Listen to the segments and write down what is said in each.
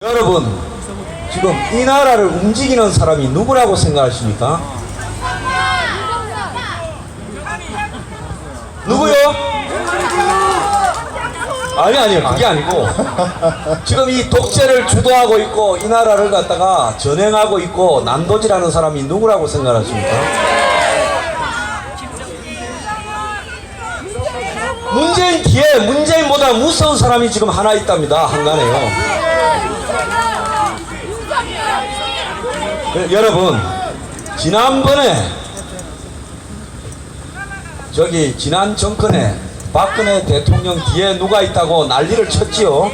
여러분, 지금 이 나라를 움직이는 사람이 누구라고 생각하십니까? 누구요? 아니요, 그게 아니고 지금 이 독재를 주도하고 있고 이 나라를 갖다가 전행하고 있고 난도질하는 사람이 누구라고 생각하십니까? 문재인 뒤에 문재인보다 무서운 사람이 지금 하나 있답니다. 한간에요. 여러분, 지난번에 지난 정권에 박근혜 대통령 뒤에 누가 있다고 난리를 쳤지요.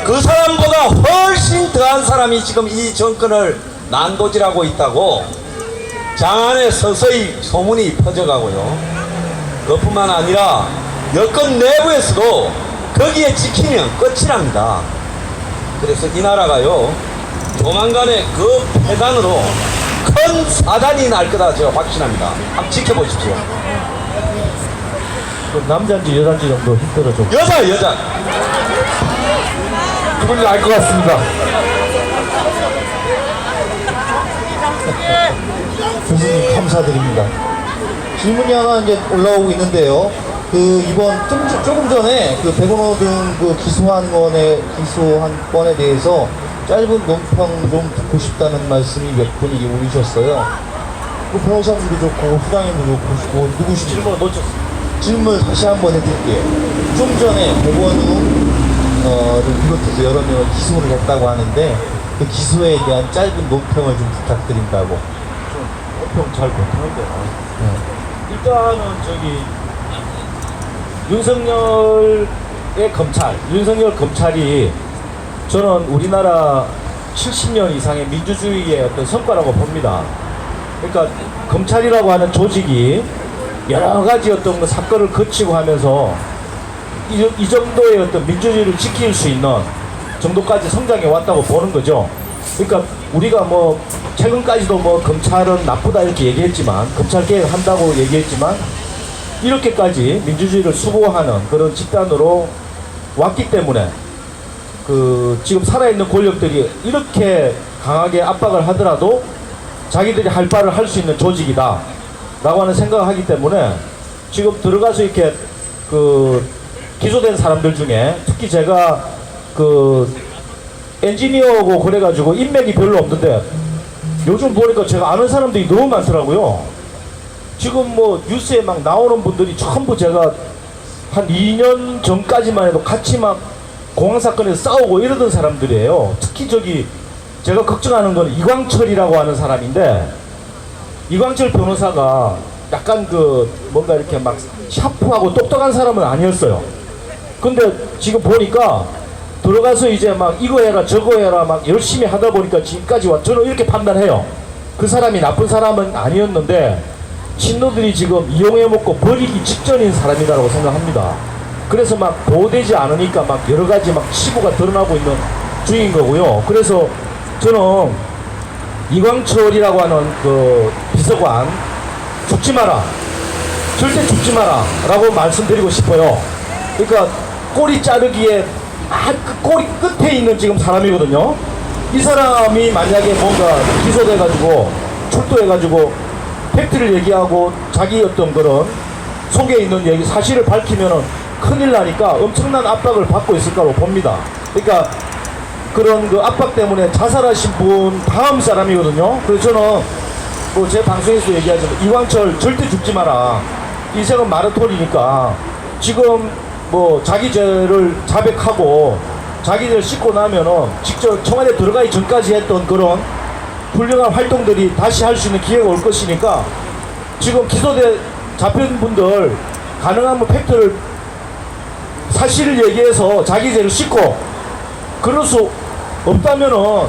그 사람보다 훨씬 더한 사람이 지금 이 정권을 난도질하고 있다고 장안에 서서히 소문이 퍼져가고요. 그뿐만 아니라 여권 내부에서도 거기에 찍히면 끝이 납니다. 그래서 이 나라가요, 조만간에 그 폐단으로 큰 사단이 날 거다 제가 확신합니다. 한번 지켜보십시오. 남자인지 여자인지 정도 힘들어 좀. 여자. 누군지 알 것 같습니다. 교수님 감사드립니다. 질문이 하나 이제 올라오고 있는데요. 이번 조금 전에 백운호 등 기소한 건에 대해서 짧은 논평 좀 듣고 싶다는 말씀이 몇 분이 오셨어요. 변호사님도 좋고 후장님도 좋고 누구시죠? 질문 놓쳤습니다. 질문 다시 한번 해드릴게요. 좀 전에 백원우를 비롯해서 여러 명을 기소를 했다고 하는데 그 기소에 대한 짧은 논평을 좀 부탁드린다고. 논평 잘 못하는데. 일단은 윤석열 검찰이 저는 우리나라 70년 이상의 민주주의의 어떤 성과라고 봅니다. 그러니까 검찰이라고 하는 조직이 여러 가지 어떤 사건을 거치고 하면서 이 정도의 어떤 민주주의를 지킬 수 있는 정도까지 성장해 왔다고 보는 거죠. 그러니까 우리가 최근까지도 검찰은 나쁘다 이렇게 얘기했지만, 검찰 개혁 한다고 얘기했지만, 이렇게까지 민주주의를 수호하는 그런 집단으로 왔기 때문에 지금 살아있는 권력들이 이렇게 강하게 압박을 하더라도 자기들이 할 바를 할 수 있는 조직이다 라고 하는 생각을 하기 때문에 지금 들어가서 이렇게 기소된 사람들 중에 특히 제가 엔지니어고 그래가지고 인맥이 별로 없는데 요즘 보니까 제가 아는 사람들이 너무 많더라고요. 지금 뉴스에 막 나오는 분들이 전부 제가 한 2년 전까지만 해도 같이 막 공항사건에서 싸우고 이러던 사람들이에요. 특히 제가 걱정하는 건 이광철이라고 하는 사람인데, 이광철 변호사가 약간 뭔가 이렇게 막 샤프하고 똑똑한 사람은 아니었어요. 근데 지금 보니까 들어가서 이제 막 이거 해라 저거 해라 막 열심히 하다 보니까 지금까지 저는 이렇게 판단해요. 그 사람이 나쁜 사람은 아니었는데 친노들이 지금 이용해 먹고 버리기 직전인 사람이라고 생각합니다. 그래서 막 보호되지 않으니까 막 여러 가지 막 치부가 드러나고 있는 중인 거고요. 그래서 저는 이광철이라고 하는 비서관 죽지 마라, 절대 죽지 마라 라고 말씀드리고 싶어요. 그러니까 꼬리 자르기에 꼬리 끝에 있는 지금 사람이거든요. 이 사람이 만약에 뭔가 기소돼가지고 출두해가지고 팩트를 얘기하고 자기 어떤 그런 속에 있는 얘기 사실을 밝히면은 큰일 나니까 엄청난 압박을 받고 있을 거라고 봅니다. 그러니까 그런 압박 때문에 자살하신 분 다음 사람이거든요. 그래서 저는 제 방송에서 얘기하지만 이광철 절대 죽지 마라. 인생은 마라톤이니까 지금 자기 죄를 자백하고 자기 죄를 씻고 나면은 직접 청와대 들어가기 전까지 했던 그런 훌륭한 활동들이 다시 할 수 있는 기회가 올 것이니까 지금 기소돼 잡힌 분들 가능하면 팩트를 사실을 얘기해서 자기 죄를 씻고, 그럴 수 없다면은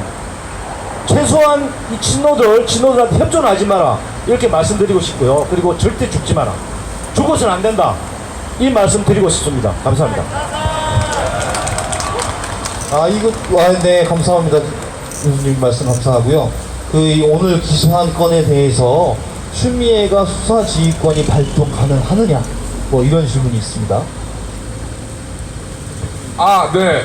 최소한 이 친노들한테 협조는 하지 마라 이렇게 말씀드리고 싶고요. 그리고 절대 죽지 마라, 죽어서는 안 된다 이 말씀 드리고 싶습니다. 감사합니다. 네, 감사합니다. 교수님 말씀 감사하고요. 오늘 기소한 건에 대해서 추미애가 수사지휘권이 발동 가능하느냐 이런 질문이 있습니다. 네.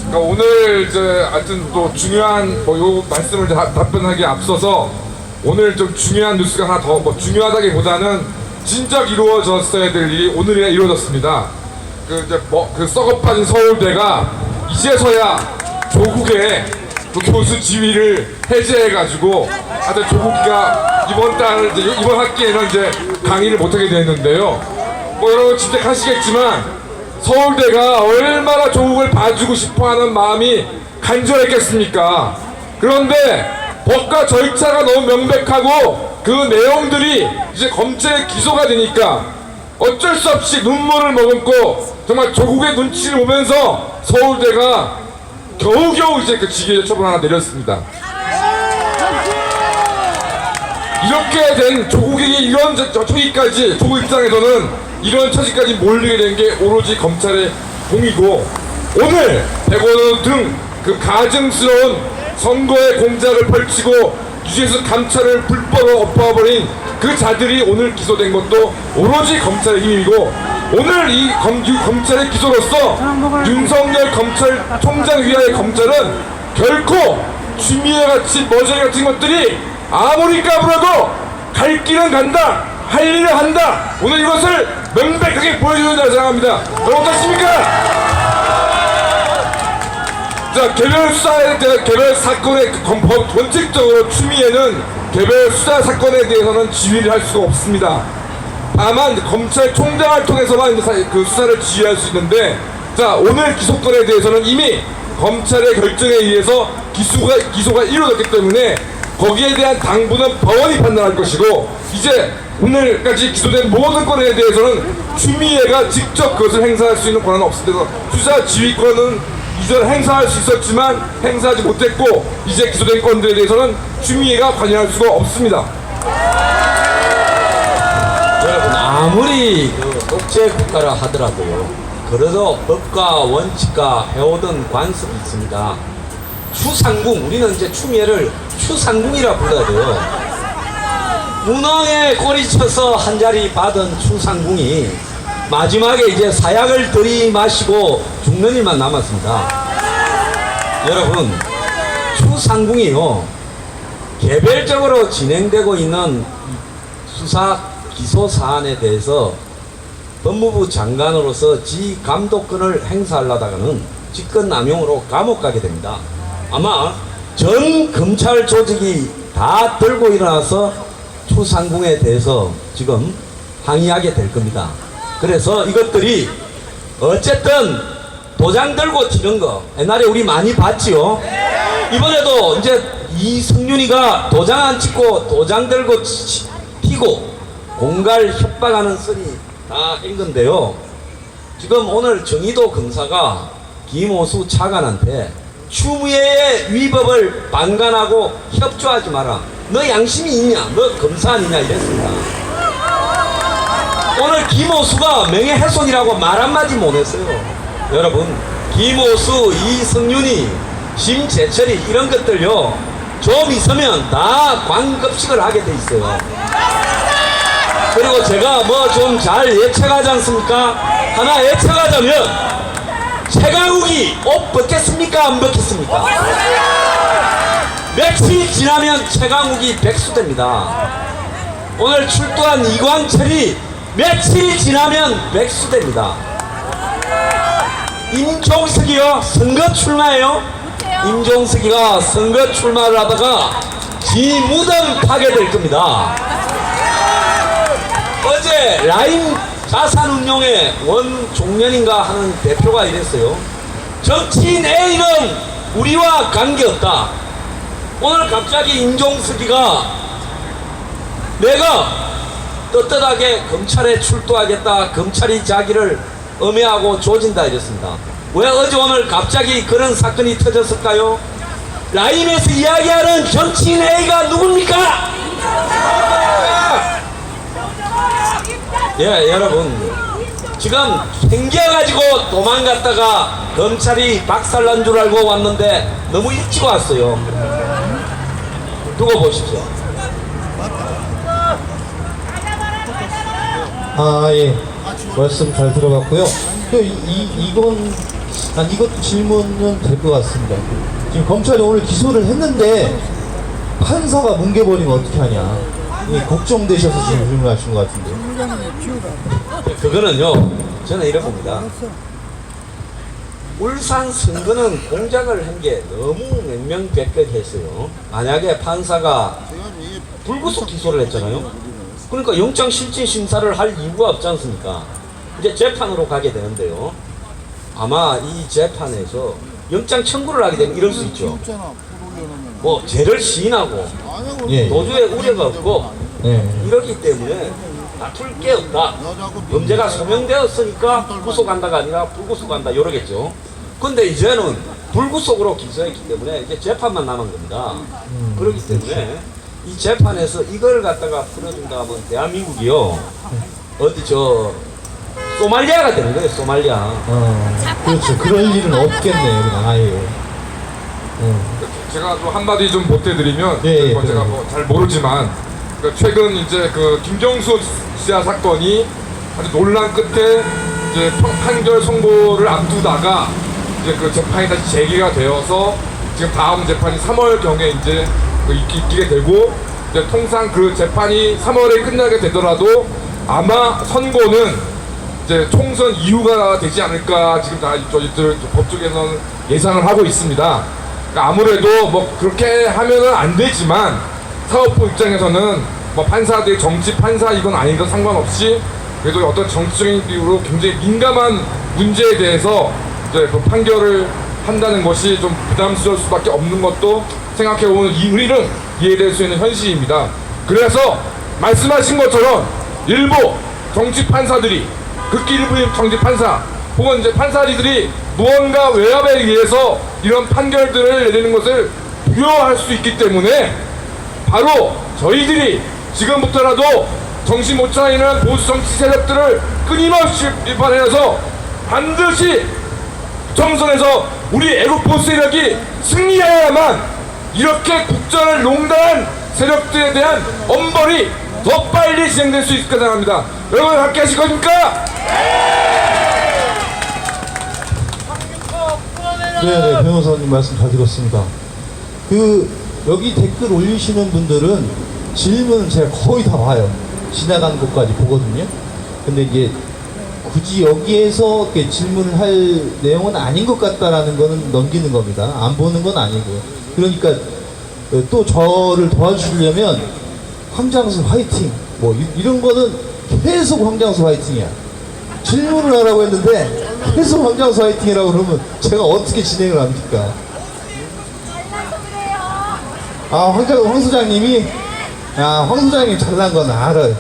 그러니까 오늘 이제 하여튼 또 중요한 뭐 요 말씀을 답변하기 앞서서 오늘 좀 중요한 뉴스가 하나 더 뭐 중요하다기보다는 진작 이루어졌어야 될 일이 오늘에 이루어졌습니다. 그 이제 그 썩어빠진 서울대가 이제서야 조국의 그 교수 지위를 해제해가지고 하여튼 조국이가 이번 학기에는 이제 강의를 못하게 됐는데요. 뭐 여러분 짐작하시겠지만 서울대가 얼마나 조국을 봐주고 싶어하는 마음이 간절했겠습니까? 그런데 법과 절차가 너무 명백하고 그 내용들이 이제 검찰에 기소가 되니까 어쩔 수 없이 눈물을 머금고 정말 조국의 눈치를 보면서 서울대가 겨우겨우 이제 그 징계 처분 하나 내렸습니다. 이렇게 된 조국에게 이런 처지까지 조국 입장에서는 이런 처지까지 몰리게 된 게 오로지 검찰의 공이고 오늘 백원호 등 그 가증스러운 선거의 공작을 펼치고 유재수 감찰을 불법으로 엎어버린 그 자들이 오늘 기소된 것도 오로지 검찰의 힘이고 오늘 이 검찰의 기소로서 윤석열 검찰총장 위하의 검찰은 결코 추미애 같이 머저리 같은 것들이 아무리 까불어도 갈 길은 간다, 할 일을 한다. 오늘 이것을 명백하게 보여주는다고 생각합니다. 여러분 어떻습니까? 자, 개별 수사에 대한 개별 사건의 원칙적으로 추미애는 개별 수사 사건에 대해서는 지휘를 할 수가 없습니다. 다만 검찰총장을 통해서만 그 수사를 지휘할 수 있는데, 자 오늘 기소건에 대해서는 이미 검찰의 결정에 의해서 기소가 이루어졌기 때문에 거기에 대한 당부는 법원이 판단할 것이고 이제 오늘까지 기소된 모든 건에 대해서는 추미애가 직접 그것을 행사할 수 있는 권한은 없습니다. 수사 지휘권은 이전 행사할 수 있었지만 행사하지 못했고 이제 기소된 건들에 대해서는 추미애가 관여할 수가 없습니다. 여러분 아무리 독재 국가라 하더라도요 그래도 법과 원칙과 해오던 관습이 있습니다. 추상궁, 우리는 이제 추미애를 추상궁이라 불러야 돼요. 문왕에 꼬리쳐서 한 자리 받은 추상궁이 마지막에 이제 사약을 들이마시고 죽는 일만 남았습니다. 여러분 추상궁이요 개별적으로 진행되고 있는 수사 기소 사안에 대해서 법무부 장관으로서 지 감독권을 행사하려다가는 직권남용으로 감옥 가게 됩니다. 아마 전 검찰 조직이 다 들고 일어나서 추상궁에 대해서 지금 항의하게 될 겁니다. 그래서 이것들이 어쨌든 도장 들고 튀는 거 옛날에 우리 많이 봤지요. 이번에도 이제 이승윤이가 도장 안 찍고 도장 들고 튀고 공갈 협박하는 소리 다 한 건데요. 지금 오늘 정의도 검사가 김호수 차관한테 추미애의 위법을 방관하고 협조하지 마라. 너 양심이 있냐? 너 검사 아니냐? 이랬습니다. 오늘 김호수가 명예훼손이라고 말 한마디 못했어요. 여러분 김호수, 이승윤이, 심재철이 이런 것들요 좀 있으면 다 광급식을 하게 돼 있어요. 그리고 제가 뭐 좀 잘 예측하지 않습니까? 하나 예측하자면 최강욱이 옷 벗겠습니까? 안 벗겠습니까? 며칠 지나면 최강욱이 백수됩니다. 오늘 출두한 이광철이 며칠 지나면 백수됩니다. 임종석이요 선거 출마해요. 임종석이가 선거 출마를 하다가 지 무덤 파게 될 겁니다. 어제 라임 자산운용의 원종련인가 하는 대표가 이랬어요. 정치인 A는 우리와 관계없다. 오늘 갑자기 임종석이가 내가 떳떳하게 검찰에 출두하겠다, 검찰이 자기를 엄해하고 조진다 이랬습니다. 왜 어제 오늘 갑자기 그런 사건이 터졌을까요? 라임에서 이야기하는 정치인 A가 누굽니까? 예, 여러분 지금 생겨가지고 도망갔다가 검찰이 박살난 줄 알고 왔는데 너무 일찍 왔어요. 두고 보십시오. 아, 예. 말씀 잘 들어봤고요. 이건 난 이것도 질문은 될 것 같습니다. 지금 검찰이 오늘 기소를 했는데 판사가 뭉개버리면 어떻게 하냐. 이게 걱정되셔서 지금 질문하신 것 같은데. 그거는요, 저는 이래 봅니다. 울산 선거는 공작을 한 게 너무 명명백백했어요. 만약에 판사가 불구속 기소를 했잖아요. 그러니까 영장실질심사를 할 이유가 없지 않습니까? 이제 재판으로 가게 되는데요. 아마 이 재판에서 영장 청구를 하게 되면 이럴 수 있죠. 뭐 죄를 시인하고 예. 도주의 우려가 없고 예. 이러기 때문에 다툴 게 없다. 범죄가 소명되었으니까 구속한다가 아니라 불구속한다 이러겠죠. 근데 이제는 불구속으로 기소했기 때문에 이제 재판만 남은 겁니다. 그렇기 때문에 이 재판에서 이걸 갖다가 풀어준다 하면 대한민국이요 어디 저 소말리아가 되는 거예요. 소말리아. 그렇죠. 그럴 일은 없겠네요. 그냥 아예. 제가 또 한마디 좀 보태드리면 예, 뭐 제가 뭐 잘 모르지만 그 최근 이제 그 김경수 씨야 사건이 아주 논란 끝에 이제 판결 선고를 앞두다가 이제 그 재판이 다시 재개가 되어서 지금 다음 재판이 3월 경에 이제 그 있게 되고 이제 통상 그 재판이 3월에 끝나게 되더라도 아마 선고는 이제 총선 이후가 되지 않을까 지금 다 저희들 법조계에서는 예상을 하고 있습니다. 그러니까 아무래도 뭐 그렇게 하면은 안 되지만 사법부 입장에서는 뭐 판사들 정치 판사 이건 아니건 상관없이 그래도 어떤 정치적인 이유로 굉장히 민감한 문제에 대해서 이제 그 판결을 한다는 것이 좀 부담스러울 수밖에 없는 것도 생각해보면 우리는 이해될 수 있는 현실입니다. 그래서 말씀하신 것처럼 일부 정치 판사들이 극히 일부의 정치 판사 혹은 이제 판사들이 무언가 외압에 의해서 이런 판결들을 내리는 것을 두려워할 수 있기 때문에 바로 저희들이 지금부터라도 정신 못 차리는 보수 정치 세력들을 끊임없이 비판해서 반드시 총선에서 우리 애국 보수 세력이 승리해야만 이렇게 국정을 농단한 세력들에 대한 엄벌이 더 빨리 진행될 수 있을 거라 생각합니다. 여러분 함께 하실 겁니까? 네네, 변호사님 말씀 잘 들었습니다. 여기 댓글 올리시는 분들은 질문은 제가 거의 다 봐요. 지나간 것까지 보거든요. 근데 이게 굳이 여기에서 이렇게 질문을 할 내용은 아닌 것 같다라는 거는 넘기는 겁니다. 안 보는 건 아니고요. 그러니까 또 저를 도와주려면 황장수 화이팅! 뭐 이런 거는 계속 황장수 화이팅이야. 질문을 하라고 했는데 계속 황장수 화이팅이라고 그러면 제가 어떻게 진행을 합니까? 황 소장님이 황 소장님 잘난 건 알아요.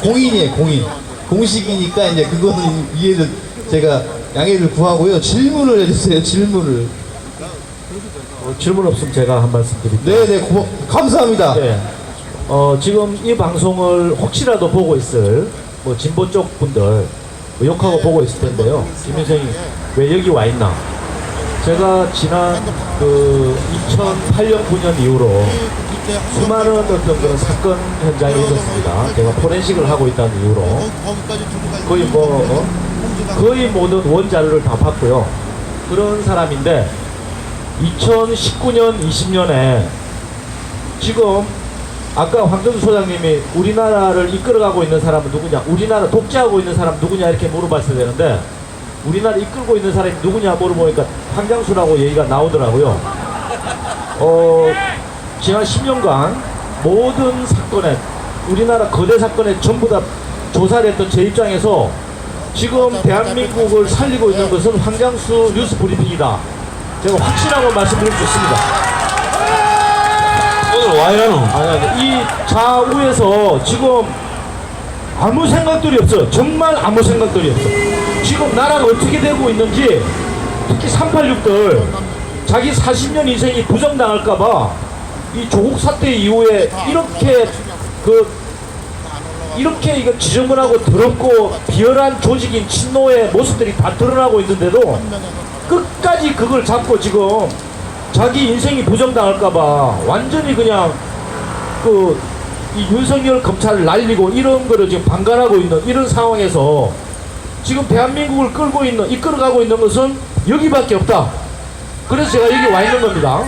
공인이에요, 공인. 공식이니까 이제 그거는 이해를 제가 양해를 구하고요. 질문을 해주세요, 질문을. 질문 없으면 제가 한 말씀 드릴게요. 네네, 감사합니다. 네. 지금 이 방송을 혹시라도 보고 있을 뭐 진보 쪽 분들 뭐 욕하고 보고 있을 텐데요. 김윤성이 왜 여기 와 있나? 제가 지난 2008년 9년 이후로 수많은 어떤 그런 사건 현장에 있었습니다. 제가 포렌식을 하고 있다는 이유로 거의 모든 원자료를 다 봤고요. 그런 사람인데 2019년 20년에 지금 아까 황정수 소장님이 우리나라를 이끌어가고 있는 사람은 누구냐, 우리나라 독재하고 있는 사람 누구냐 이렇게 물어봤어야 되는데 우리나라 이끌고 있는 사람이 누구냐 물어보니까 황장수라고 얘기가 나오더라고요. 지난 10년간 모든 사건에 우리나라 거대 사건에 전부 다 조사를 했던 제 입장에서 지금 대한민국을 살리고 있는 것은 황장수 뉴스 브리핑이다. 제가 확신하고 말씀드릴 수 있습니다. 오늘 와 이러노? 아니, 이 좌우에서 지금 아무 생각들이 없어요. 정말 아무 생각들이 없어. 지금 나라가 어떻게 되고 있는지, 특히 386들 자기 40년 인생이 부정당할까봐 이 조국 사태 이후에 이렇게 이거 지저분하고 더럽고 비열한 조직인 친노의 모습들이 다 드러나고 있는데도 끝까지 그걸 잡고 지금 자기 인생이 부정당할까봐 완전히 그냥 이 윤석열 검찰을 날리고 이런 거를 지금 방관하고 있는 이런 상황에서 지금 대한민국을 이끌어가고 있는 것은 여기밖에 없다. 그래서 제가 여기 와 있는 겁니다.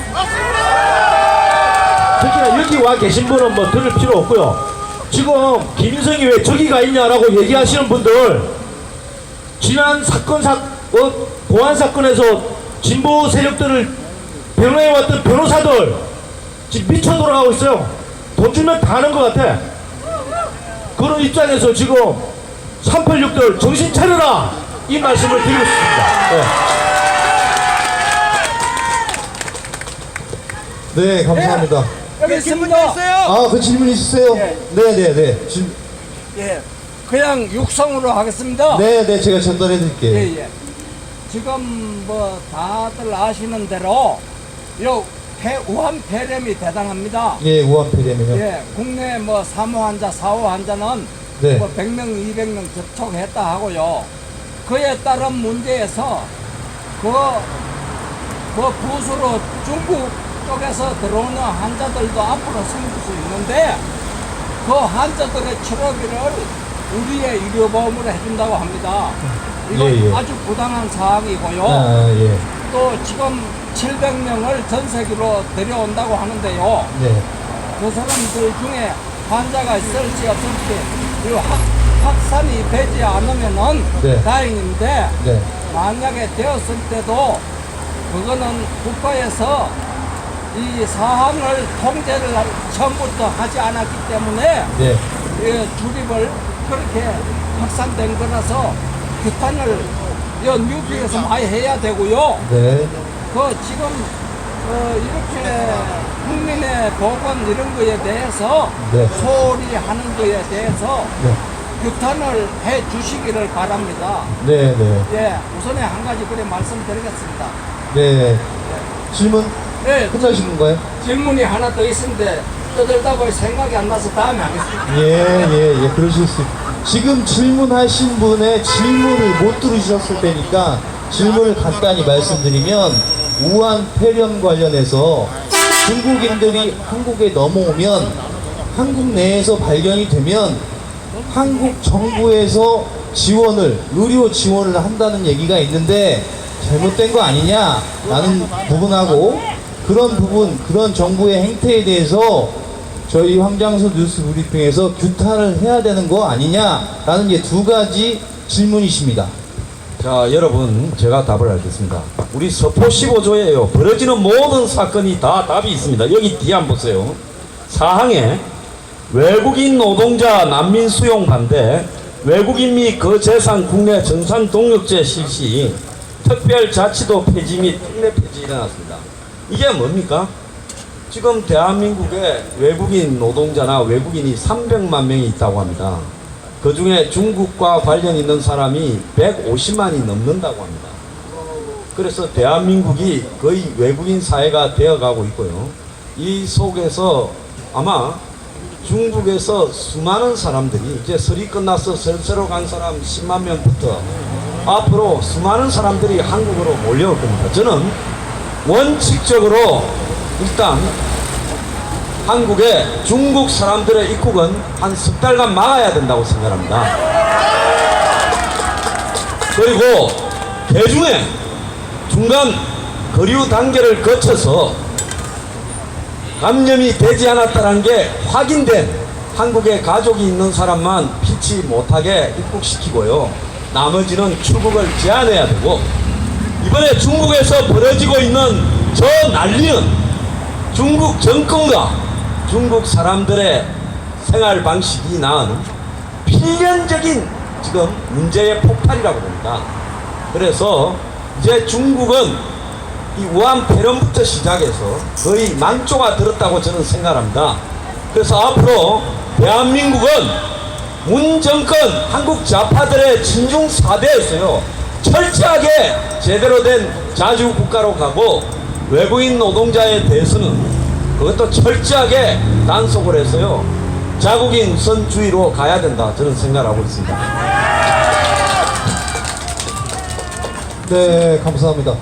특히나 여기 와 계신 분은 뭐 들을 필요 없고요. 지금 김인성이 왜 저기 가 있냐라고 얘기하시는 분들, 지난 보안 사건에서 진보 세력들을 변호해왔던 변호사들 지금 미쳐 돌아가고 있어요. 돈 주면 다 하는 것 같아. 그런 입장에서 지금 386들 정신 차려라, 이 말씀을 드리고 싶습니다. 네, 감사합니다. 여기 질문 있어요? 아, 그 질문 있으세요? 예. 네네네. 예, 그냥 육성으로 하겠습니다. 네네, 제가 전달해 드릴게요. 예. 지금 뭐 다들 아시는 대로 요 우한 폐렴이 대단합니다. 예, 우한폐렴이요. 예, 국내 뭐 사모 환자, 사호 환자는 네. 뭐 100명, 200명 접촉했다 하고요. 그에 따른 문제에서 그 부수로 중국 쪽에서 들어오는 환자들도 앞으로 생길 수 있는데 그 환자들의 치료비를 우리의 의료보험으로 해준다고 합니다. 이건 예, 예. 아주 부당한 사항이고요. 아, 예. 또 지금 700명을 전 세계로 데려온다고 하는데요. 네. 그 사람들 중에 환자가 있을지 없을지 이 확산이 되지 않으면은 네. 다행인데 네. 만약에 되었을 때도 그거는 국가에서 이 사항을 통제를 처음부터 하지 않았기 때문에 네. 주립을 그렇게 확산된 거라서 규탄을 뉴욕에서 많이 해야 되고요. 네. 그 지금 이렇게 국민의 보건 이런 거에 대해서 네. 소홀히 하는 거에 대해서 네. 규탄을 해 주시기를 바랍니다. 네. 네. 예, 우선에 한 가지 그래 말씀드리겠습니다. 네. 질문 네, 끝나신 건가요? 질문이 하나 더 있는데 떠들다 보니 생각이 안 나서 다음에 하겠습니다. 예, 그러실 수 있어요. 지금 질문하신 분의 질문을 못 들으셨을 때니까 질문을 간단히 말씀드리면, 우한 폐렴 관련해서 중국인들이 한국에 넘어오면 한국 내에서 발견이 되면 한국 정부에서 의료 지원을 한다는 얘기가 있는데 잘못된 거 아니냐라는 부분하고, 그런 정부의 행태에 대해서 저희 황장수 뉴스 브리핑에서 규탄을 해야 되는 거 아니냐라는 게 두 가지 질문이십니다. 자, 여러분, 제가 답을 하겠습니다. 우리 서포 15조예요. 벌어지는 모든 사건이 다 답이 있습니다. 여기 뒤에 한번 보세요. 사항에 외국인 노동자 난민 수용 반대, 외국인 및 그 재산 국내 정상 동력제 실시, 특별자치도 폐지 및 특례 폐지 일어났습니다. 이게 뭡니까? 지금 대한민국에 외국인 노동자나 외국인이 300만 명이 있다고 합니다. 그 중에 중국과 관련 있는 사람이 150만이 넘는다고 합니다. 그래서 대한민국이 거의 외국인 사회가 되어가고 있고요. 이 속에서 아마 중국에서 수많은 사람들이 이제 설이 끝나서 설새로 간 사람 10만 명부터 앞으로 수많은 사람들이 한국으로 몰려올 겁니다. 저는 원칙적으로 일단 한국에 중국 사람들의 입국은 한 석 달간 막아야 된다고 생각합니다. 그리고 대중에 중간 거류 단계를 거쳐서 감염이 되지 않았다는 게 확인된 한국에 가족이 있는 사람만 피치 못하게 입국시키고요. 나머지는 출국을 제한해야 되고, 이번에 중국에서 벌어지고 있는 저 난리는 중국 정권과 중국 사람들의 생활 방식이 낳은 필연적인 지금 문제의 폭발이라고 봅니다. 그래서 이제 중국은 이 우한 폐렴부터 시작해서 거의 만조가 들었다고 저는 생각합니다. 그래서 앞으로 대한민국은 문 정권 한국 좌파들의 친중 4대였어요. 철저하게 제대로 된 자주 국가로 가고, 외국인 노동자에 대해서는 그것도 철저하게 단속을 해서요, 자국인 우선주의로 가야 된다, 저는 생각하고 있습니다. 네, 감사합니다.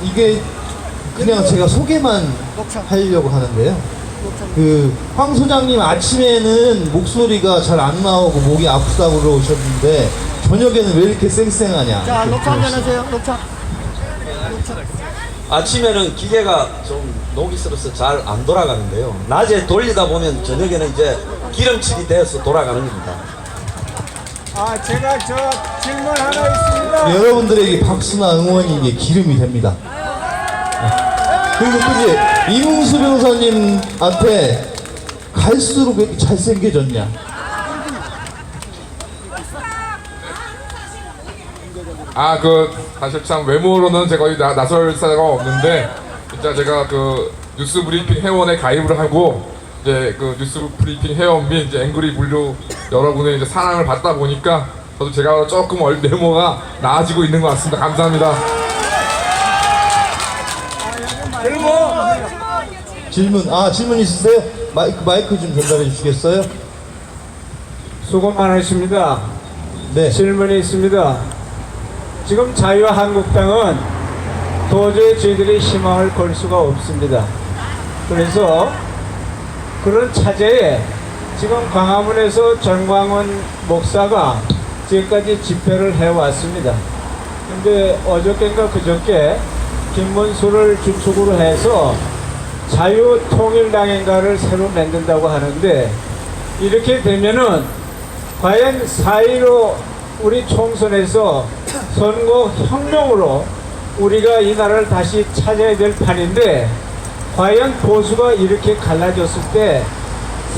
이게 그냥 제가 소개만 하려고 하는데요. 황 소장님 아침에는 목소리가 잘 안 나오고 목이 아프다고 그러셨는데, 저녁에는 왜 이렇게 쌩쌩하냐. 자, 녹차 한잔 하세요. 녹차. 아침에는 기계가 좀 녹이 슬어서 잘 안 돌아가는데요. 낮에 돌리다 보면 저녁에는 이제 기름칠이 되어서 돌아가는 겁니다. 아, 제가 저 질문 하나 있습니다. 여러분들에게 박수나 응원이 이게 기름이 됩니다. 그리고 또 이제 이문수 변호사님한테 갈수록 왜 이렇게 잘생겨졌냐. 사실 참 외모로는 제가 거의 나설 사가 없는데, 진짜 제가 그 뉴스 브리핑 회원에 가입을 하고, 이제 그 뉴스 브리핑 회원 및 이제 앵그리 블루 여러분의 이제 사랑을 받다 보니까 저도 제가 조금 외모가 나아지고 있는 것 같습니다. 감사합니다. 질문 있으세요? 마이크 좀 전달해 주시겠어요? 수고 많으십니다. 네. 질문이 있습니다. 지금 자유한국당은 도저히 저희들이 희망을 걸 수가 없습니다. 그래서 그런 차제에 지금 광화문에서 전광훈 목사가 지금까지 집회를 해왔습니다. 근데 어저께인가 그저께 김문수를 주축으로 해서 자유통일당인가를 새로 만든다고 하는데, 이렇게 되면은 과연 4.15 우리 총선에서 선거혁명으로 우리가 이 나라를 다시 찾아야 될 판인데, 과연 보수가 이렇게 갈라졌을 때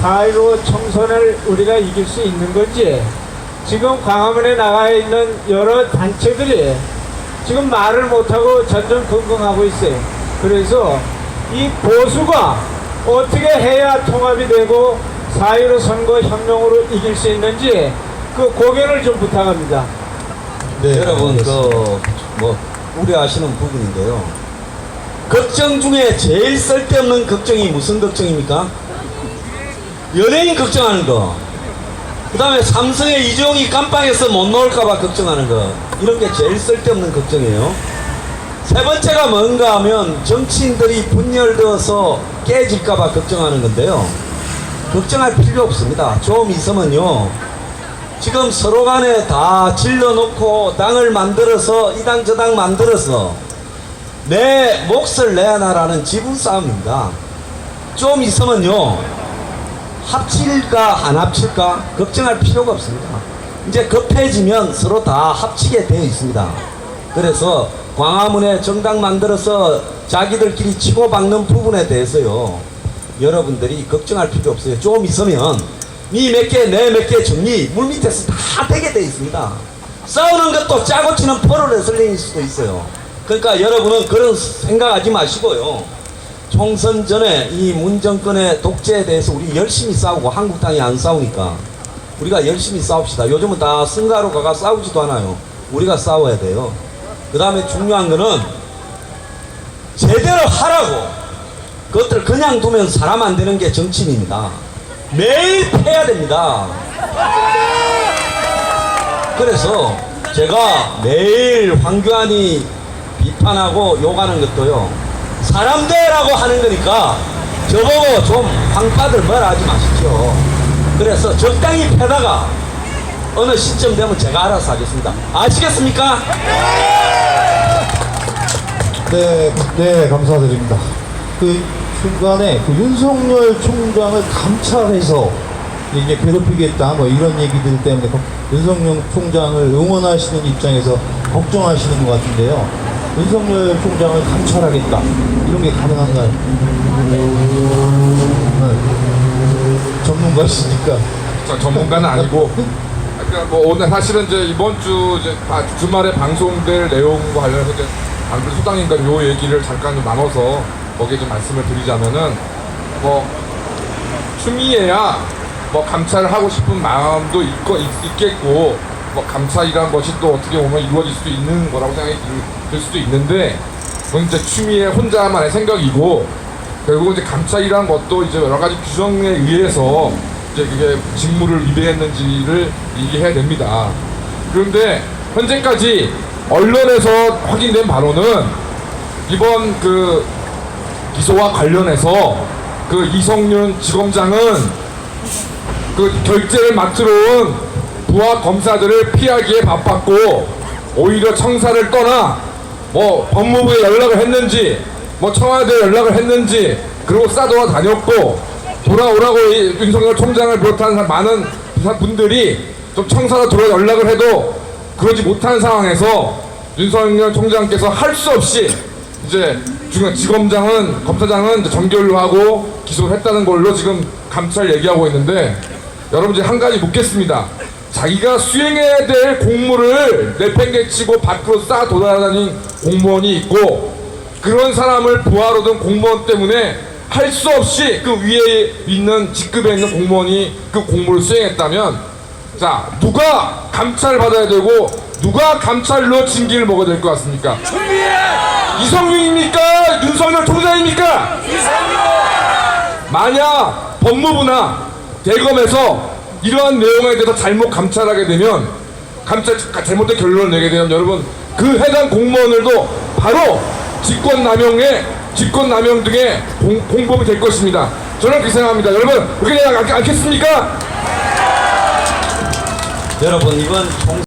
4.15 총선을 우리가 이길 수 있는 건지, 지금 광화문에 나가 있는 여러 단체들이 지금 말을 못하고 전전긍긍하고 있어요. 그래서 이 보수가 어떻게 해야 통합이 되고 4.15 선거혁명으로 이길 수 있는지 그 고견을 좀 부탁합니다. 네. 여러분 우려하시는 부분인데요. 걱정 중에 제일 쓸데없는 걱정이 무슨 걱정입니까? 연예인 걱정하는 거, 그 다음에 삼성의 이종이 깜빵에서 못 나올까봐 걱정하는 거, 이런 게 제일 쓸데없는 걱정이에요. 세 번째가 뭔가 하면 정치인들이 분열되어서 깨질까봐 걱정하는 건데요. 걱정할 필요 없습니다. 좀 있으면요, 지금 서로 간에 다 질러놓고 당을 만들어서 이 당 저 당 만들어서 내 몫을 내놔라는 지분 싸움입니다. 좀 있으면요, 합칠까 안 합칠까 걱정할 필요가 없습니다. 이제 급해지면 서로 다 합치게 되어 있습니다. 그래서 광화문에 정당 만들어서 자기들끼리 치고받는 부분에 대해서요, 여러분들이 걱정할 필요 없어요. 좀 있으면 니 몇 개 내 몇 개 정리 물밑에서 다 되게 되어 있습니다. 싸우는 것도 짜고 치는 프로레슬링일 수도 있어요. 그러니까 여러분은 그런 생각하지 마시고요, 총선 전에 이 문정권의 독재에 대해서 우리 열심히 싸우고, 한국당이 안 싸우니까 우리가 열심히 싸웁시다. 요즘은 다 승가로 가가 싸우지도 않아요. 우리가 싸워야 돼요. 그 다음에 중요한 거는 제대로 하라고. 그것들 그냥 두면 사람 안 되는 게 정치인입니다. 매일 패야 됩니다. 그래서 제가 매일 황교안이 비판하고 욕하는 것도요, 사람 되라고 하는 거니까 저보고 좀 황파들 뭐라 하지 마십시오. 그래서 적당히 패다가 어느 시점 되면 제가 알아서 하겠습니다. 아시겠습니까? 네, 감사드립니다. 그 중간에 그 윤석열 총장을 감찰해서 이제 괴롭히겠다 뭐 이런 얘기들 때문에 윤석열 총장을 응원하시는 입장에서 걱정하시는 것 같은데요. 윤석열 총장을 감찰하겠다, 이런 게 가능한가요? 전문가시니까. 전문가는 아니고, 그러니까 뭐 오늘 사실은 이제 이번 주 이제 주말에 방송될 내용과 관련해서 이제 안그래도 소장님과 요 얘기를 잠깐 좀 나눠서 거기에 좀 말씀을 드리자면은, 뭐 추미애야 뭐 감찰을 하고 싶은 마음도 있겠고, 뭐 감찰이란 것이 또 어떻게 보면 이루어질 수도 있는 거라고 생각이 들 수도 있는데, 그건 이제 추미애 혼자만의 생각이고, 결국 이제 감찰이란 것도 이제 여러 가지 규정에 의해서 이제 그게 직무를 위배했는지를 얘기해야 됩니다. 그런데 현재까지 언론에서 확인된 바로는 이번 그 기소와 관련해서 그 이성윤 지검장은 그 결재를 맡으러 온 부하 검사들을 피하기에 바빴고 오히려 청사를 떠나 뭐 법무부에 연락을 했는지 뭐 청와대에 연락을 했는지 그리고 싸돌아 다녔고 돌아오라고 이 윤석열 총장을 비롯한 많은 분들이 좀 청사로 돌아 연락을 해도 그러지 못한 상황에서 윤석열 총장께서 할 수 없이 이제 지검장은 검사장은 이제 정결로 기소를 했다는 걸로 지금 감찰 얘기하고 있는데 여러분 이제 한 가지 묻겠습니다. 자기가 수행해야 될 공무를 내팽개치고 밖으로 싸 돌아다닌 공무원이 있고 그런 사람을 부하로든 공무원 때문에 할 수 없이 그 위에 있는 직급에 있는 공무원이 그 공무를 수행했다면 자 누가 감찰을 받아야 되고 누가 감찰로 징계를 먹어야 될 것 같습니까? 이성윤입니까? 윤석열 총장입니까? 만약 법무부나 대검에서 이러한 내용에 대해서 잘못 감찰하게 되면 잘못된 결론을 내게 되면 여러분 그 해당 공무원들도 바로 직권남용 등의 공범이 될 것입니다. 저는 그렇게 생각합니다. 여러분 그렇게 생각하지 않겠습니까? 여러분 이번 총